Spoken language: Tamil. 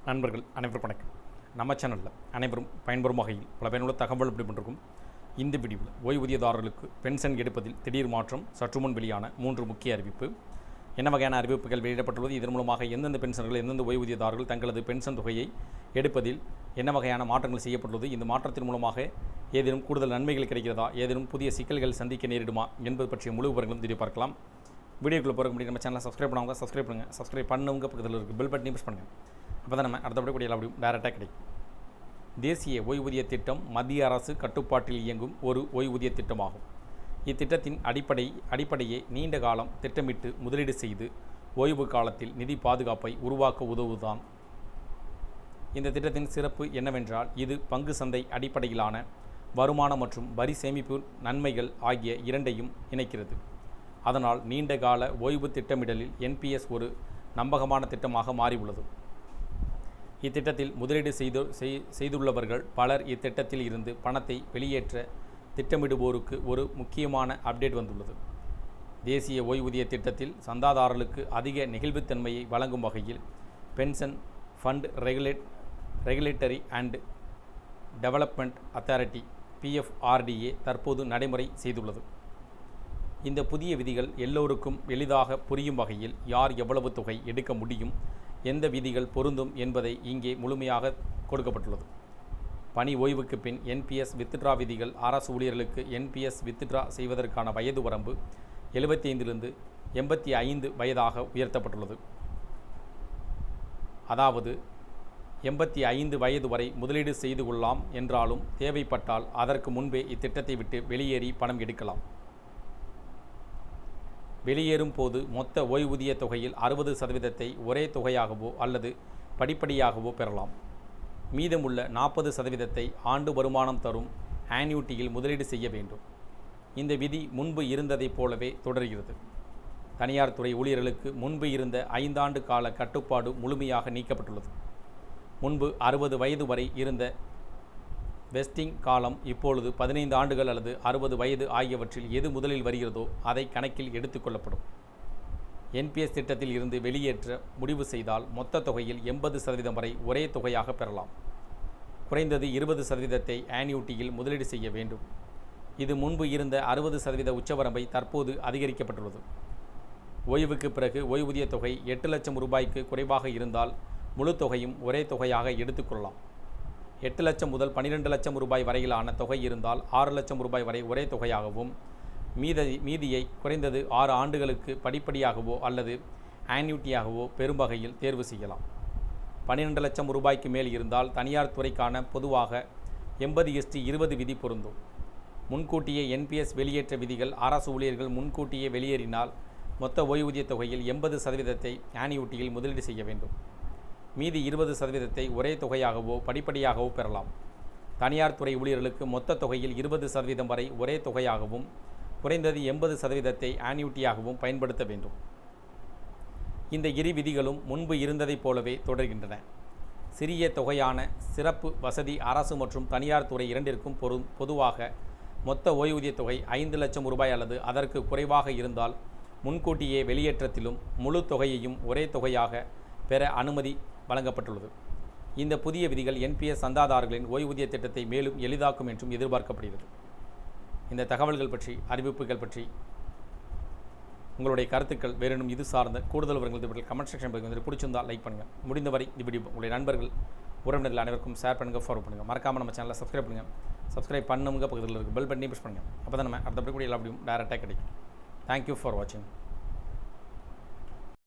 நண்பர்கள் அனைவரும் வணக்கம். நம்ம சேனலில் அனைவரும் பயன்பெறும் வகையில் பல பயனுள்ள தகவல் எப்படி பண்ணிருக்கும். இந்த வீடியோவில் ஓய்வூதியதாரர்களுக்கு பென்ஷன் எடுப்பதில் திடீர் மாற்றம், சற்று முன் வெளியான 3 முக்கிய அறிவிப்பு. என்ன வகையான அறிவிப்புகள் வெளியிடப்பட்டுள்ளது, இதன் மூலமாக எந்தெந்த பென்ஷன்கள் எந்தெந்த ஓய்வூதியதாரர்கள் தங்களது பென்ஷன் தொகையை எடுப்பதில் என்ன வகையான மாற்றங்கள் செய்யப்பட்டுள்ளது, இந்த மாற்றத்தின் மூலமாக ஏதேனும் கூடுதல் நன்மைகள் கிடைக்கிறதா, ஏதேனும் புதிய சிக்கல்கள் சந்திக்க நேரிடுமா என்பது பற்றிய முழு விவரங்களும் வீடியோ பார்க்கலாம். வீடியோக்குள்ளே போகிற முடியும். நம்ம சேனலை சப்ஸ்கிரைப் பண்ணுவாங்க, சப்ஸ்கிரைப் பண்ணுங்கள். சப்ஸ்கிரைப் பண்ணுங்க, பக்கத்தில் இருக்க பெல் பட்டனை ப்ரெஸ் பண்ணுங்கள். அப்போ தான் நம்ம அடுத்தபடி கூடிய எல்லா டேரெக்டாக கிடைக்கும். தேசிய ஓய்வூதிய திட்டம் மத்திய அரசு கட்டுப்பாட்டில் இயங்கும் ஒரு ஓய்வூதிய திட்டமாகும். இத்திட்டத்தின் அடிப்படையே நீண்ட காலம் திட்டமிட்டு முதலீடு செய்து ஓய்வு காலத்தில் நிதி பாதுகாப்பை உருவாக்க உதவுதான். இந்த திட்டத்தின் சிறப்பு என்னவென்றால், இது பங்கு சந்தை அடிப்படையிலான வருமானம் மற்றும் வரி சேமிப்பு நன்மைகள் ஆகிய இரண்டையும் இணைக்கிறது. அதனால் நீண்ட கால ஓய்வு திட்டமிடலில் என்பிஎஸ் ஒரு நம்பகமான திட்டமாக மாறியுள்ளது. இத்திட்டத்தில் முதலீடு செய்துள்ளவர்கள் பலர் இத்திட்டத்தில் இருந்து பணத்தை வெளியேற்ற திட்டமிடுவோருக்கு ஒரு முக்கியமான அப்டேட் வந்துள்ளது. தேசிய ஓய்வூதிய திட்டத்தில் சந்தாதாரர்களுக்கு அதிக நெகிழ்வுத்தன்மையை வழங்கும் வகையில் pension fund regulatory and development authority PFRDA தற்போது நடைமுறை செய்துள்ளது. இந்த புதிய விதிகள் எல்லோருக்கும் எளிதாக புரியும் வகையில் யார் எவ்வளவு தொகை எடுக்க முடியும், எந்த விதிகள் பொருந்தும் என்பதை இங்கே முழுமையாக கொடுக்கப்பட்டுள்ளது. பணி ஓய்வுக்கு பின் NPS வித்ட்ரா விதிகள். அரசு ஊழியர்களுக்கு NPS வித்ட்ரா செய்வதற்கான வயது வரம்பு 75 85 வயதாக உயர்த்தப்பட்டுள்ளது. அதாவது 85 வயது வரை முதலீடு செய்து கொள்ளலாம் என்றாலும் தேவைப்பட்டால் அதற்கு முன்பே இத்திட்டத்தை விட்டு வெளியேறி பணம் எடுக்கலாம். வெளியேறும் போது மொத்த ஓய்வூதிய தொகையில் 60% ஒரே தொகையாகவோ அல்லது படிப்படியாகவோ பெறலாம். மீதமுள்ள 40% ஆண்டு வருமானம் தரும் ஆன்யூட்டியில் முதலீடு செய்ய வேண்டும். இந்த விதி முன்பு இருந்ததைப் போலவே தொடர்கிறது. தனியார் துறை ஊழியர்களுக்கு முன்பு இருந்த 5 ஆண்டு கால கட்டுப்பாடு முழுமையாக நீக்கப்பட்டுள்ளது. முன்பு 60 வயது வரை இருந்த வெஸ்டிங் காலம் இப்பொழுது 15 ஆண்டுகள் அல்லது 60 வயது ஆகியவற்றில் எது முதலில் வருகிறதோ அதை கணக்கில் எடுத்துக்கொள்ளப்படும். என்பிஎஸ் திட்டத்தில் இருந்து வெளியேற்ற முடிவு செய்தால் மொத்த தொகையில் 80% வரை ஒரே தொகையாக பெறலாம். குறைந்தது 20% ஆன்யூட்டியில் முதலீடு செய்ய வேண்டும். இது முன்பு இருந்த 60% உச்சவரம்பை தற்போது அதிகரிக்கப்பட்டுள்ளது. ஓய்வுக்கு பிறகு ஓய்வூதிய தொகை 8 லட்சம் ரூபாய்க்கு குறைவாக இருந்தால் முழு தொகையும் ஒரே தொகையாக எடுத்துக்கொள்ளலாம். 8 லட்சம் முதல் 12 லட்சம் ரூபாய் வரையிலான தொகை இருந்தால் 6 லட்சம் ரூபாய் வரை ஒரே தொகையாகவும், மீதியை குறைந்தது 6 ஆண்டுகளுக்கு படிப்படியாகவோ அல்லது ஆன்யூட்டியாகவோ பெரும் வகையில் தேர்வு செய்யலாம். 12 லட்சம் ரூபாய்க்கு மேல் இருந்தால் தனியார் துறைக்கான பொதுவாக 80:20 விதி பொருந்தும். முன்கூட்டியே NPS வெளியேற்ற விதிகள். அரசு ஊழியர்கள் முன்கூட்டியே வெளியேறினால் மொத்த ஓய்வூதிய தொகையில் 80% ஆன்யூட்டியில் முதலீடு செய்ய வேண்டும். மீதி 20% ஒரே தொகையாகவோ படிப்படியாகவோ பெறலாம். தனியார் துறை ஊழியர்களுக்கு மொத்த தொகையில் 20% வரை ஒரே தொகையாகவும், குறைந்தது 80% ஆன்யூட்டியாகவும் பயன்படுத்த வேண்டும். இந்த இரு விதிகளும் முன்பு இருந்ததைப் போலவே தொடர்கின்றன. சிறிய தொகையான சிறப்பு வசதி அரசு மற்றும் தனியார் துறை இரண்டிற்கும் பொதுவாக மொத்த ஓய்வூதிய தொகை 5 லட்சம் ரூபாய் அல்லது அதற்கு குறைவாக இருந்தால் முன்கூட்டியே வெளியேற்றத்திலும் முழு தொகையையும் ஒரே தொகையாக பெற அனுமதி வழங்கப்பட்டுள்ளது. இந்த புதிய விதிகள் NPS சந்தாதாரர்களின் ஓய்வூதிய திட்டத்தை மேலும் எளிதாக்கும் என்றும் எதிர்பார்க்கப்படுகிறது. இந்த தகவல்கள் பற்றி, அறிவிப்புகள் பற்றி உங்களுடைய கருத்துக்கள், வேறெனும் இது சார்ந்த கூடுதல் விவரங்கள் கமெண்ட் செக்ஷன் பகுதியில் பிடிச்சிருந்தால் லைக் பண்ணுங்கள். முடிந்தவரை இந்த வீடியோ உங்களுடைய நண்பர்கள், உறவினர்கள் அனைவருக்கும் ஷேர் பண்ணுங்கள், ஃபாலோ பண்ணுங்கள். மறக்காமல் நம்ம சேனலை சப்ஸ்கிரைப் பண்ணுங்கள். சப்ஸ்கிரைப் பண்ணுங்க, பக்கத்தில் இருக்க பெல் பட்டனை ப்ரெஸ் பண்ணுங்கள். அப்போ தான் நம்ம அடுத்தபடி கூட எல்லா வீடியோவும் டேரெக்டாக கிடைக்கும். தேங்க்யூ ஃபார் வாட்சிங்.